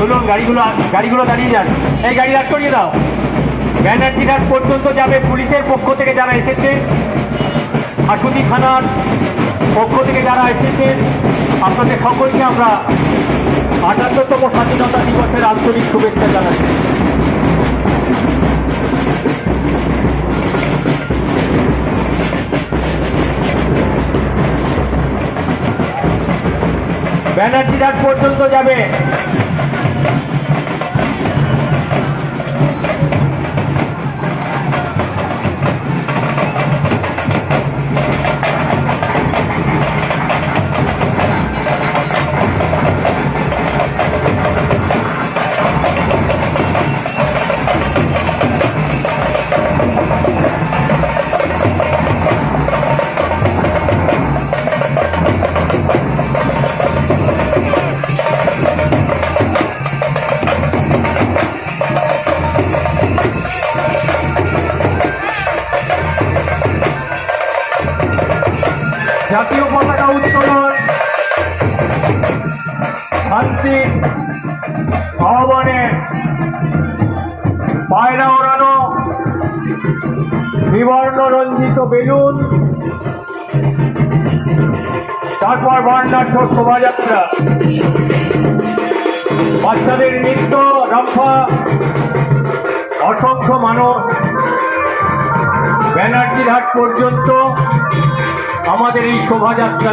চলুন, গাড়িগুলো দাঁড়িয়ে যান। এই গাড়ি রাখ করিয়ে দাও। ব্যানার্জি ঘাট পর্যন্ত যাবে পুলিশের পক্ষ থেকে যারা এসেছেন, হাসুদি থানার পক্ষ থেকে যারা এসেছেন, আপনাদের সকলকে আমরা ৭৮তম স্বাধীনতা দিবসের আন্তরিক শুভেচ্ছা জানাচ্ছি। ব্যানার্জি ঘাট পর্যন্ত যাবে। জাতীয় পতাকা উত্তোলন, শান্তি আহ্বানে পায়রা ওড়ানো, বিবর্ণ রঞ্জিত বেলুন, তারপর বর্ণাঢ্য শোভাযাত্রা, বাচ্চাদের নৃত্য, রম্ভা, অসংখ্য মানুষ ব্যানার্জি ঘাট পর্যন্ত আমাদের এই শোভাযাত্রা